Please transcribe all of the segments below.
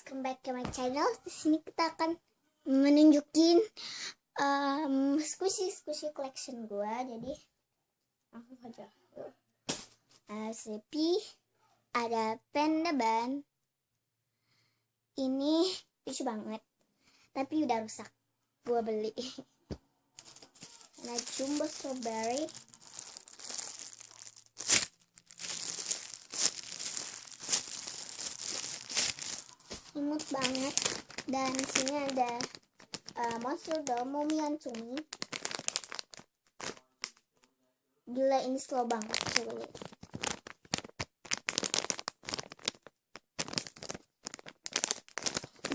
welcome back to my channel. Di sini kita akan menunjukin squishy collection gua. Jadi langsung saja. Ada Sleepy, ada Panda Ban. Ini lucu banget, tapi udah rusak. Gua beli. Ada Jumbo Strawberry. Imut banget. Dan di sini ada monster doll Mumian Cumi. Gila, ini slow banget. Coba lihat.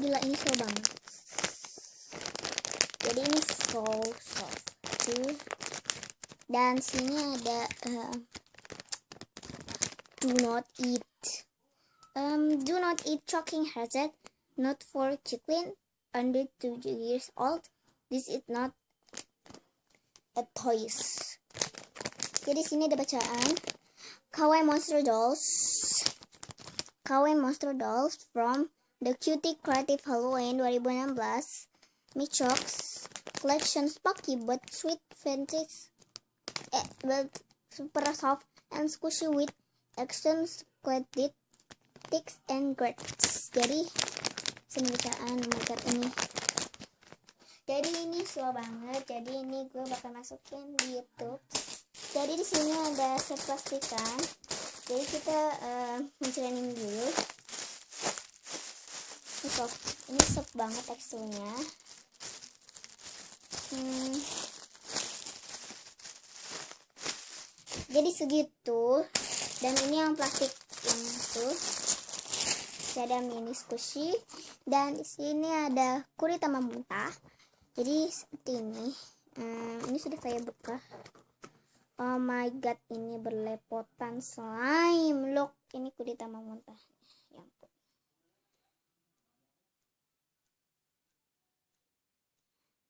Gila, ini slow banget. Jadi ini so soft tuh. Dan sini ada do not eat choking hazard, not for children under 2 years old. This is not a toys. Jadi sini ada bacaan Kawaii Monster Dolls from the Cutie Creative Halloween 2016. Michox collection Sparky but sweet fantasy, but super soft and squishy with extensions credit ticks and grits. Jadi sini bacaan ini. Jadi ini slow banget. Jadi ini gue bakal masukin di YouTube. Jadi di sini ada set plastikan. Jadi kita menceranin dulu. Ini soft banget teksturnya. Jadi segitu. Dan ini yang plastik yang itu. Ada mini squishy. Dan di sini ada kuritama muntah. Jadi seperti ini. Ini sudah saya buka. Oh my god, ini berlepotan slime. Look, ini kuritama muntah. Ya ampun.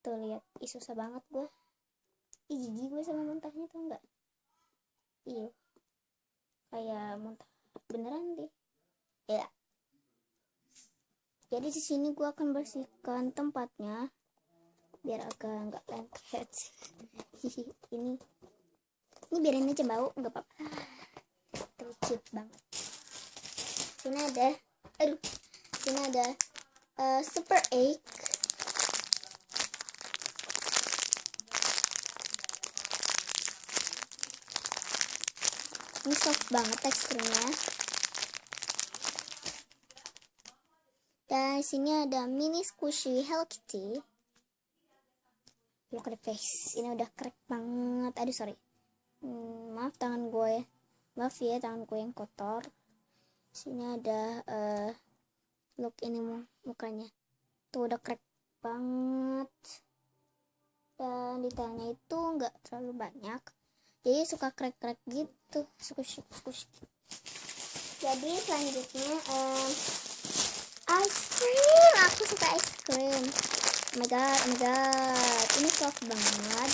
Tuh lihat, susah banget gue. Jijik gue sama muntahnya, tuh enggak? Iya. Kayak muntah beneran deh. Ya. Jadi di sini gue akan bersihkan tempatnya biar agak nggak lengket. ini biarin aja bau, nggak apa-apa. Lucu banget. Sini ada super egg. Ini soft banget teksturnya. Dan sini ada mini squishy Hello Kitty. Look at the face. Ini udah crack banget. Aduh sorry. Maaf tangan gue ya. Maaf ya tangan gue yang kotor. Sini ada look ini mukanya. Tuh udah crack banget. Dan detailnya itu nggak terlalu banyak. Jadi suka crack-crack gitu. Squishy. Jadi selanjutnya ice cream. Aku suka ice cream. Oh my god. Ini soft banget.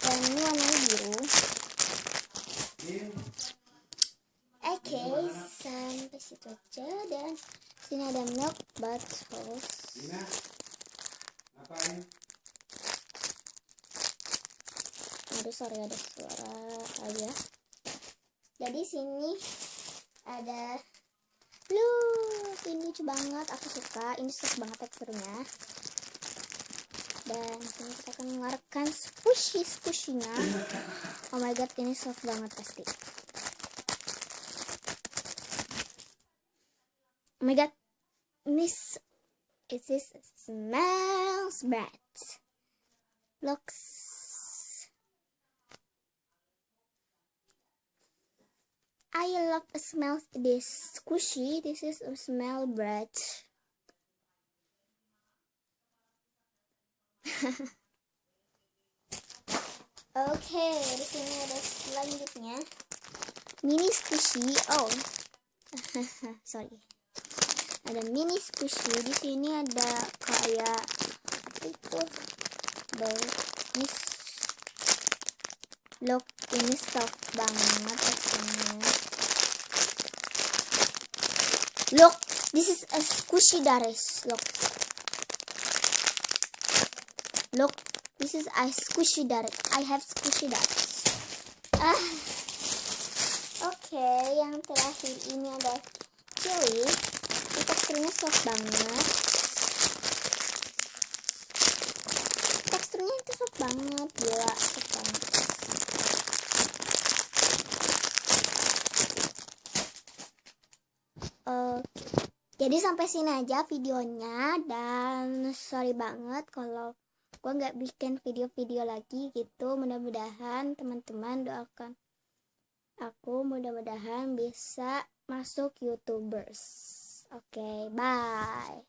Dan ini warnanya biru. Oke, sampai situ aja. Dan sini ada milk bottles. Aduh sorry, ada suara aja. Jadi sini ada ini lucu banget, aku suka. Ini soft banget teksturnya. Dan sini kita akan mengeluarkan squishy-nya. Oh my god, ini soft banget pasti. Oh my god, this smells bad. Looks. I love the smell this squishy. This is a smell bread. Oke, di sini ada selanjutnya mini squishy. Oh, sorry. Ada mini squishy. Di sini ada kayak itu bagus. Look, ini soft banget teksturnya. Look, This is a squishy dares. Look, this is a squishy dares. I have squishy dares. Oke, yang terakhir ini ada chili. Ini teksturnya soft banget. Teksturnya itu soft banget, gila, soft banget. Jadi sampai sini aja videonya, dan sorry banget kalau gue nggak bikin video-video lagi gitu. Mudah-mudahan teman-teman doakan aku, mudah-mudahan bisa masuk YouTubers. Oke, bye.